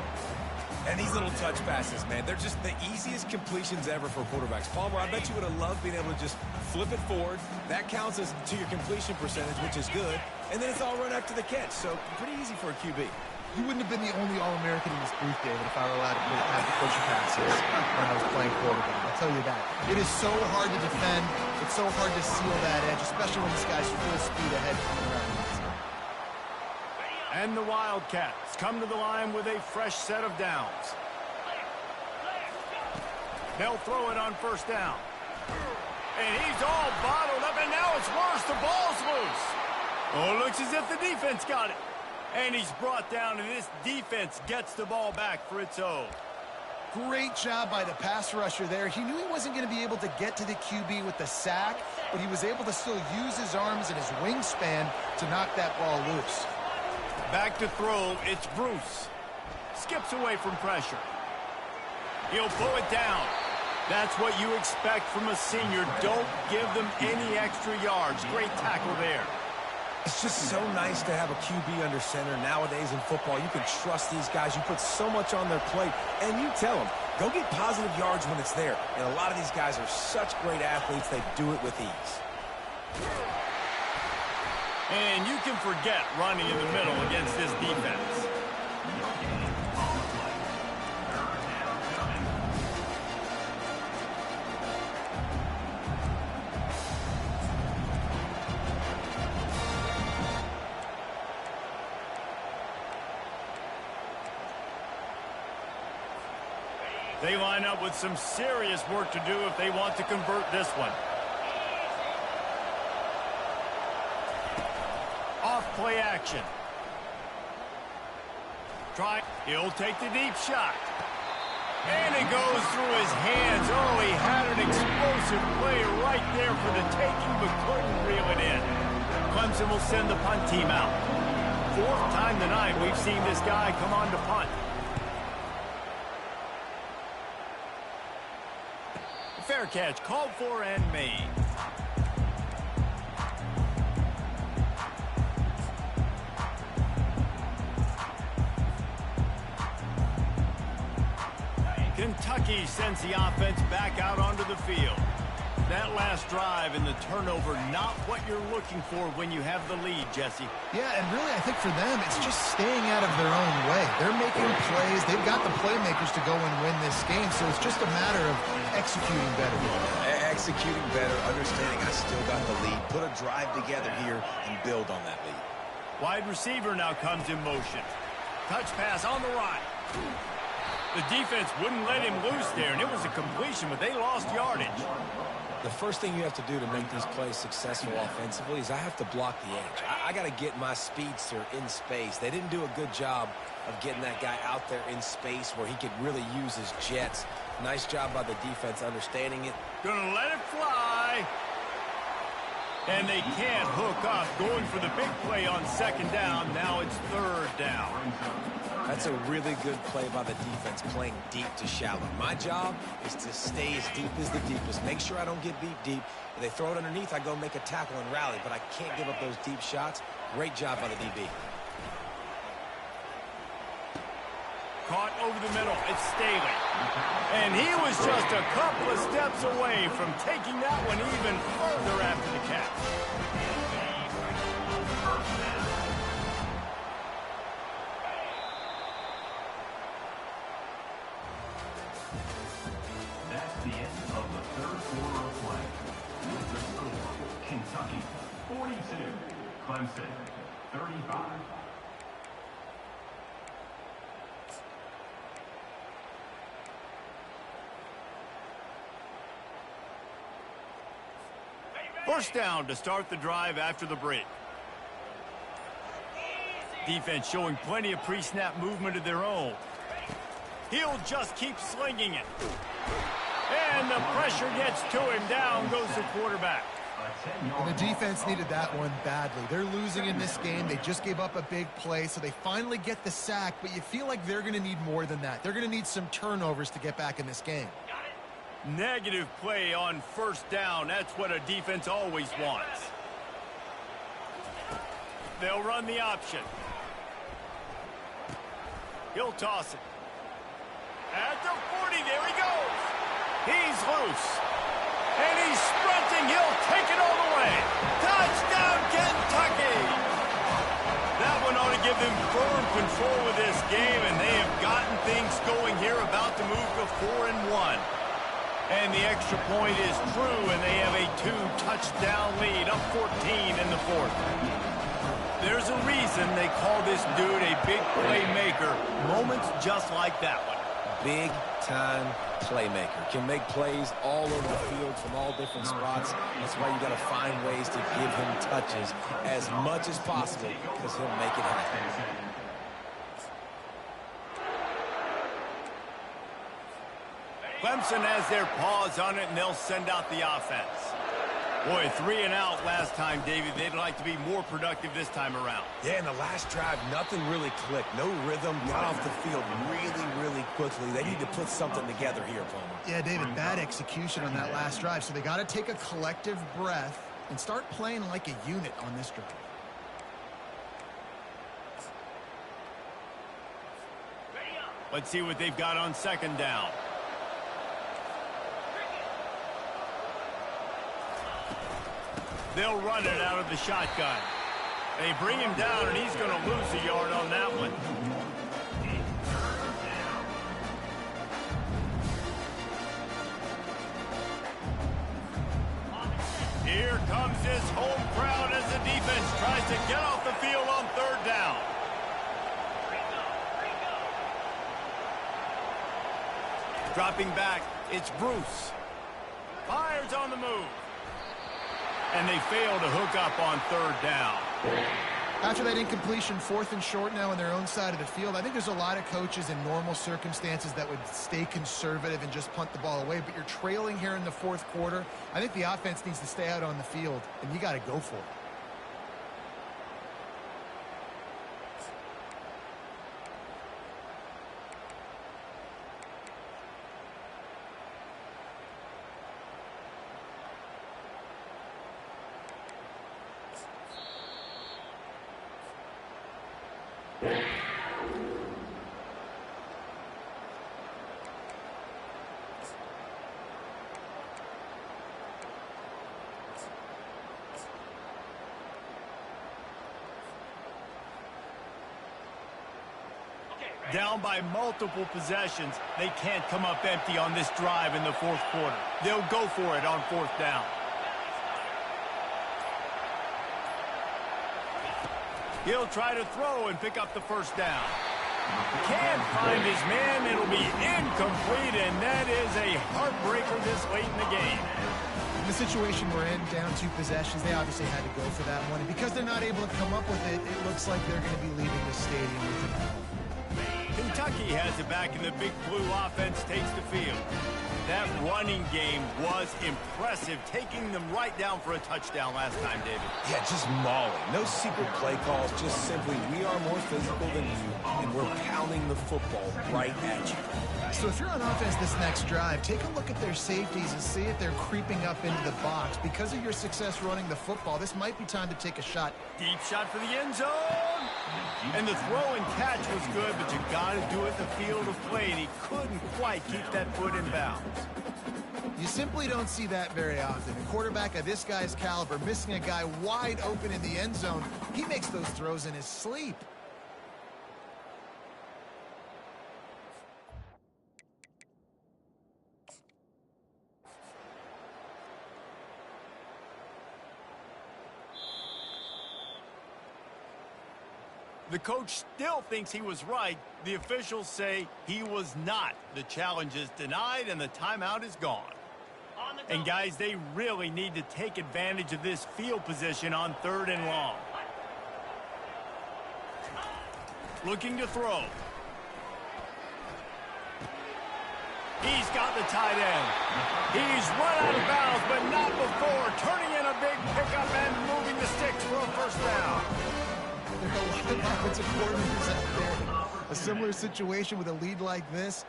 And these little touch passes, man, they're just the easiest completions ever for quarterbacks. Palmer, I bet you would have loved being able to just flip it forward. That counts as to your completion percentage, which is good. And then it's all run after the catch, so pretty easy for a QB. You wouldn't have been the only All-American in this booth, David, if I were allowed to have the push passes when I was playing quarterback. I'll tell you that. It is so hard to defend. It's so hard to seal that edge, especially when this guy's full speed ahead coming around the outside. And the Wildcats come to the line with a fresh set of downs. They'll throw it on first down. And he's all bottled up, and now it's worse. The ball's loose. Oh, looks as if the defense got it. And he's brought down, and this defense gets the ball back for its own. Great job by the pass rusher there. He knew he wasn't going to be able to get to the QB with the sack, but he was able to still use his arms and his wingspan to knock that ball loose. Back to throw, it's Bruce. Skips away from pressure. He'll pull it down. That's what you expect from a senior. Don't give them any extra yards. Great tackle there. It's just so nice to have a QB under center nowadays in football. You can trust these guys. You put so much on their plate, and you tell them, Go get positive yards when it's there. And a lot of these guys are such great athletes, they do it with ease. And you can forget running in the middle against this defense. They line up with some serious work to do if they want to convert this one. Off play action. He'll take the deep shot. And it goes through his hands. Oh, he had an explosive play right there for the taking, but couldn't reel it in. Clemson will send the punt team out. Fourth time tonight we've seen this guy come on to punt. Fair catch called for and made. Kentucky sends the offense back out onto the field. That last drive and the turnover, not what you're looking for when you have the lead, Jesse. Yeah, and really I think for them it's just staying out of their own way. They're making plays. They've got the playmakers to go and win this game, so it's just a matter of executing better. Executing better, understanding I still got the lead. Put a drive together here and build on that lead. Wide receiver now comes in motion. Touch pass on the right. The defense wouldn't let him loose there, and it was a completion, but they lost yardage. The first thing you have to do to make these plays successful offensively is I have to block the edge. I got to get my speedster in space. They didn't do a good job of getting that guy out there in space where he could really use his jets. Nice job by the defense understanding it. Gonna let it fly. And they can't hook up. Going for the big play on second down. Now it's third down. That's a really good play by the defense, playing deep to shallow. My job is to stay as deep as the deepest. Make sure I don't get beat deep. If they throw it underneath, I go make a tackle and rally, but I can't give up those deep shots. Great job by the DB. Caught over the middle. It's Staley. And he was just a couple of steps away from taking that one even further after the catch. That's the end of the third quarter of play. With the score, Kentucky 42, Clemson 35. First down to start the drive after the break. Defense showing plenty of pre-snap movement of their own. He'll just keep slinging it. And the pressure gets to him. Down goes the quarterback. And the defense needed that one badly. They're losing in this game. They just gave up a big play, so they finally get the sack, but you feel like they're going to need more than that. They're going to need some turnovers to get back in this game. Negative play on first down. That's what a defense always wants. They'll run the option. He'll toss it. At the 40, there he goes. He's loose. And he's sprinting. He'll take it all the way. Touchdown, Kentucky. That one ought to give them firm control of this game, and they have gotten things going here, about to move to 4-1. And the extra point is true, and they have a 2-touchdown lead, up 14 in the fourth. There's a reason they call this dude a big playmaker. Moments just like that one. Big-time playmaker. Can make plays all over the field from all different spots. That's why you got to find ways to give him touches as much as possible, because he'll make it happen. Clemson has their paws on it, and they'll send out the offense. Boy, 3 and out last time, David. They'd like to be more productive this time around. Yeah, in the last drive, nothing really clicked. No rhythm, got off the field really, really quickly. They need to put something together here, Palmer. Yeah, David, bad execution on that last drive, so they got to take a collective breath and start playing like a unit on this drive. Let's see what they've got on second down. They'll run it out of the shotgun. They bring him down, and he's going to lose a yard on that one. Here comes his home crowd as the defense tries to get off the field on third down. Dropping back, it's Bruce. Fires on the move. And they fail to hook up on third down. After that incompletion, 4th and short now on their own side of the field, I think there's a lot of coaches in normal circumstances that would stay conservative and just punt the ball away. But you're trailing here in the 4th quarter. I think the offense needs to stay out on the field, and you got to go for it. Down by multiple possessions, they can't come up empty on this drive in the 4th quarter. They'll go for it on 4th down. He'll try to throw and pick up the 1st down. Can't find his man. It'll be incomplete, and that is a heartbreaker this late in the game. In the situation we're in, down 2 possessions, they obviously had to go for that one. And because they're not able to come up with it, it looks like they're going to be leaving the stadium with it. Kentucky has it back, and the Big Blue offense takes the field. That running game was impressive, taking them right down for a touchdown last time, David. Yeah, just mauling. No secret play calls, just simply we are more physical than you, and we're pounding the football right at you. So if you're on offense this next drive, take a look at their safeties and see if they're creeping up into the box. Because of your success running the football, this might be time to take a shot. Deep shot for the end zone. And the throw and catch was good, but you got to do it the field of play, and he couldn't quite keep that foot in bounds. You simply don't see that very often. A quarterback of this guy's caliber missing a guy wide open in the end zone, he makes those throws in his sleep. The coach still thinks he was right. The officials say he was not. The challenge is denied, and the timeout is gone. And, guys, they really need to take advantage of this field position on 3rd and long. Looking to throw. He's got the tight end. He's run out of bounds, but not before. Turning in a big pickup and moving the sticks for a 1st down. There are a lot of offensive coordinators out there. A similar situation with a lead like this,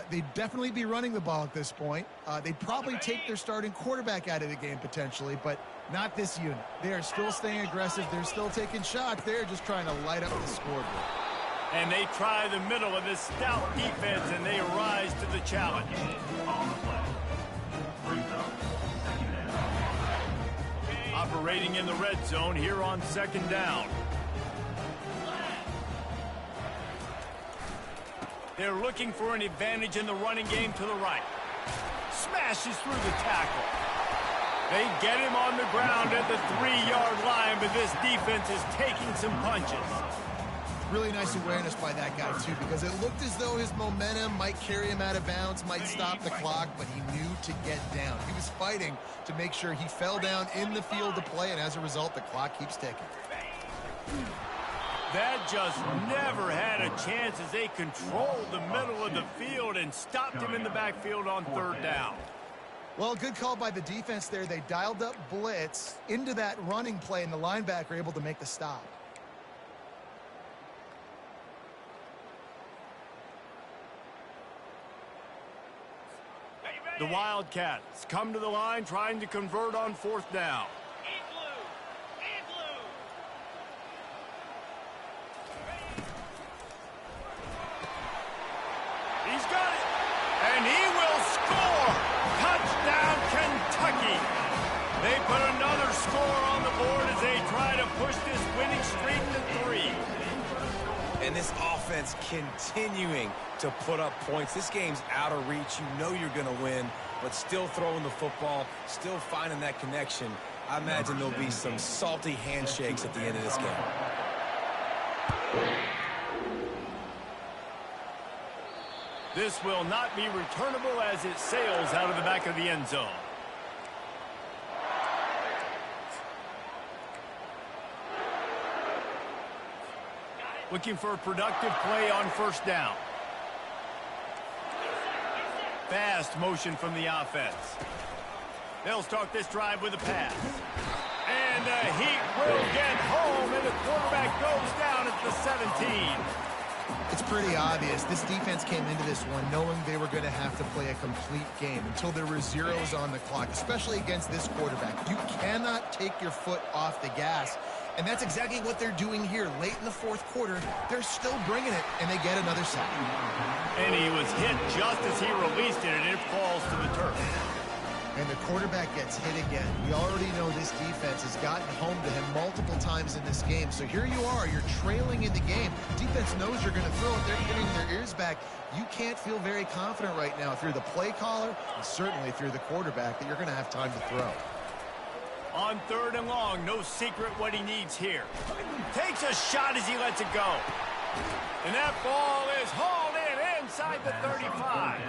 they'd definitely be running the ball at this point. They'd probably take their starting quarterback out of the game potentially, but not this unit. They are still staying aggressive. They're still taking shots. They're just trying to light up the scoreboard. And they try the middle of this stout defense, and they rise to the challenge. Operating in the red zone here on 2nd down. They're looking for an advantage in the running game to the right. Smashes through the tackle. They get him on the ground at the 3-yard line, but this defense is taking some punches. Really nice awareness by that guy, too, because it looked as though his momentum might carry him out of bounds, might stop the clock, but he knew to get down. He was fighting to make sure he fell down in the field to play, and as a result, the clock keeps ticking. That just never had a chance as they controlled the middle of the field and stopped him in the backfield on 3rd down. Well, good call by the defense there. They dialed up blitz into that running play, and the linebacker able to make the stop. The Wildcats come to the line trying to convert on 4th down. He's got it, and he will score. Touchdown, Kentucky. They put another score on push this winning streak to 3. And this offense continuing to put up points. This game's out of reach. You know you're going to win, but still throwing the football, still finding that connection. I imagine there'll be some salty handshakes at the end of this game. This will not be returnable as it sails out of the back of the end zone. Looking for a productive play on first down. Fast motion from the offense. They'll start this drive with a pass. And the Heat will get home, and the quarterback goes down at the 17. It's pretty obvious. This defense came into this one knowing they were going to have to play a complete game until there were zeros on the clock, especially against this quarterback. You cannot take your foot off the gas, and that's exactly what they're doing here. Late in the fourth quarter, they're still bringing it, and they get another sack. And he was hit just as he released it, and it falls to the turf. And the quarterback gets hit again. We already know this defense has gotten home to him multiple times in this game. So here you are, you're trailing in the game. Defense knows you're going to throw it. They're getting their ears back. You can't feel very confident right now through the play caller and certainly through the quarterback that you're going to have time to throw. On 3rd and long, no secret what he needs here. Takes a shot as he lets it go. And that ball is hauled in inside the 35.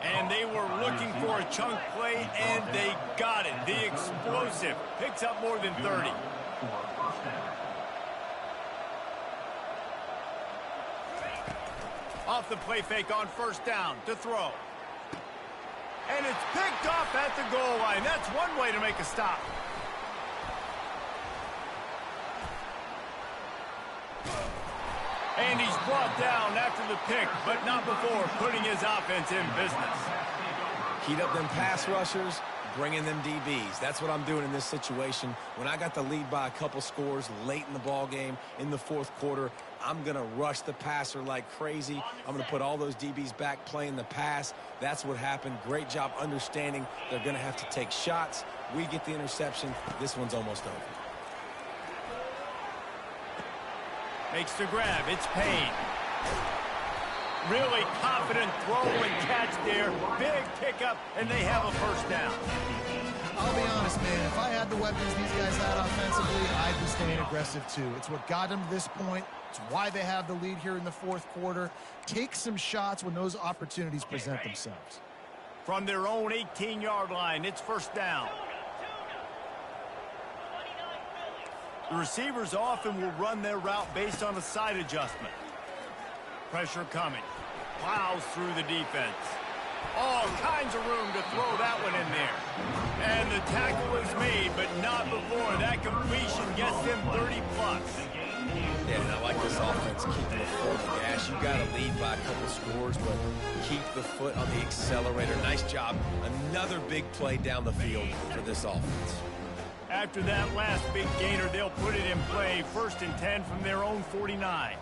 And they were looking for a chunk play, and they got it. The explosive picks up more than 30. Off the play fake on first down to throw. And it's picked off at the goal line. That's one way to make a stop. And he's brought down after the pick, but not before putting his offense in business. Heat up them pass rushers, bring in them DBs. That's what I'm doing in this situation. When I got the lead by a couple scores late in the ball game, in the fourth quarter, I'm going to rush the passer like crazy. I'm going to put all those DBs back playing the pass. That's what happened. Great job understanding they're going to have to take shots. We get the interception. This one's almost over. Makes the grab. It's Payne. Really confident throw and catch there. Big pickup, and they have a first down. I'll be honest, man. If I had the weapons these guys had offensively, I'd be staying aggressive too. It's what got them to this point. It's why they have the lead here in the fourth quarter. Take some shots when those opportunities present themselves. From their own 18-yard line, it's first down. The receivers often will run their route based on a side adjustment. Pressure coming. Plows through the defense. All kinds of room to throw that one in there. And the tackle is made, but not before. That completion gets them 30-plus. Yeah, and I like this offense keeping the foot on the gas. You got to lead by a couple scores, but keep the foot on the accelerator. Nice job. Another big play down the field for this offense. After that last big gainer, they'll put it in play. 1st and 10 from their own 49.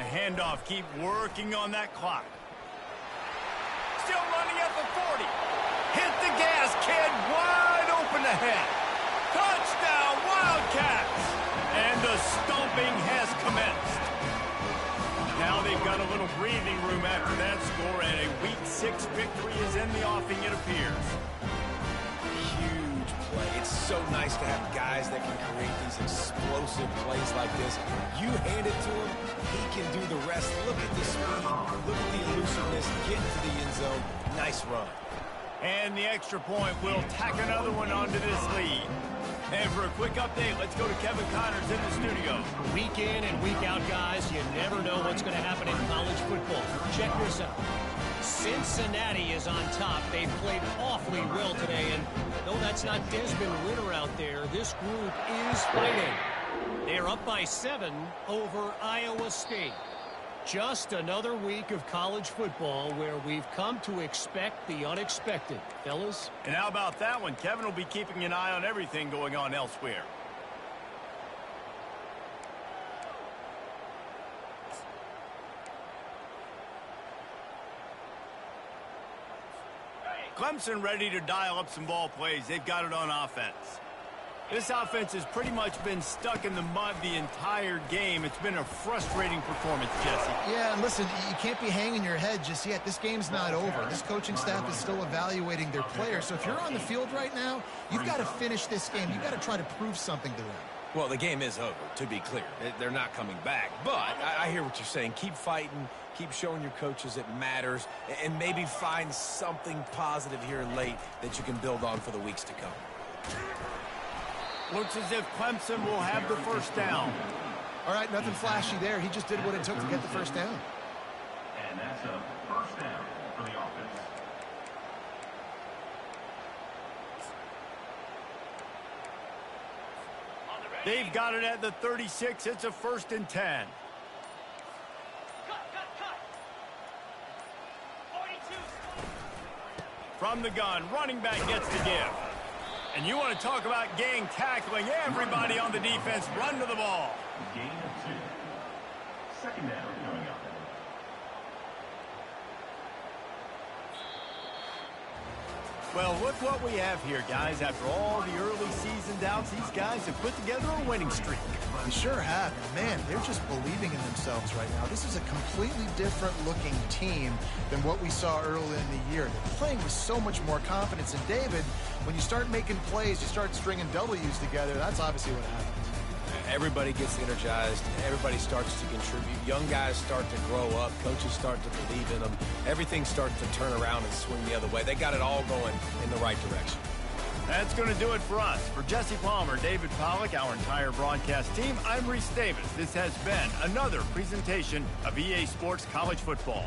The handoff, keep working on that clock. Still running at the 40. Hit the gas, kid. Wide open ahead. Touchdown, Wildcats. And the stomping has commenced. Now they've got a little breathing room after that score, and a Week 6 victory is in the offing, it appears. Play. It's so nice to have guys that can create these explosive plays like this. You hand it to him, he can do the rest. Look at the speed, look at the elusiveness, get into the end zone. Nice run. And the extra point will tack another one onto this lead. And for a quick update, let's go to Kevin Connors in the studio. Week in and week out, guys, you never know what's going to happen in college football. Check this out. Cincinnati is on top. They've played awfully well today, and though that's not Desmond Ritter out there, this group is fighting. They're up by 7 over Iowa State. Just another week of college football where we've come to expect the unexpected, fellas. And how about that one? Kevin will be keeping an eye on everything going on elsewhere. Clemson ready to dial up some ball plays. They've got it on offense. This offense has pretty much been stuck in the mud the entire game. It's been a frustrating performance, Jesse. Yeah, and listen, you can't be hanging your head just yet. This game's not over. This coaching staff is still evaluating their players. So if you're on the field right now, you've got to finish this game. You've got to try to prove something to them. Well, the game is over, to be clear. They're not coming back. But I hear what you're saying. Keep fighting. Keep showing your coaches it matters. And maybe find something positive here late that you can build on for the weeks to come. Looks as if Clemson will have the first down. All right, nothing flashy there. He just did what it took to get the first down. And that's a first down for the offense. They've got it at the 36. It's a 1st and 10. From the gun, running back gets the give. And you want to talk about gang tackling. Everybody on the defense run to the ball. Gain of 2. Second down coming up. Well, look what we have here, guys. After all the early season doubts, these guys have put together a winning streak. They sure have. Man, they're just believing in themselves right now. This is a completely different looking team than what we saw early in the year. They're playing with so much more confidence. And David, when you start making plays, you start stringing W's together, that's obviously what happens. Everybody gets energized. Everybody starts to contribute. Young guys start to grow up. Coaches start to believe in them. Everything starts to turn around and swing the other way. They got it all going in the right direction. That's going to do it for us. For Jesse Palmer, David Pollack, our entire broadcast team, I'm Reese Davis. This has been another presentation of EA Sports College Football.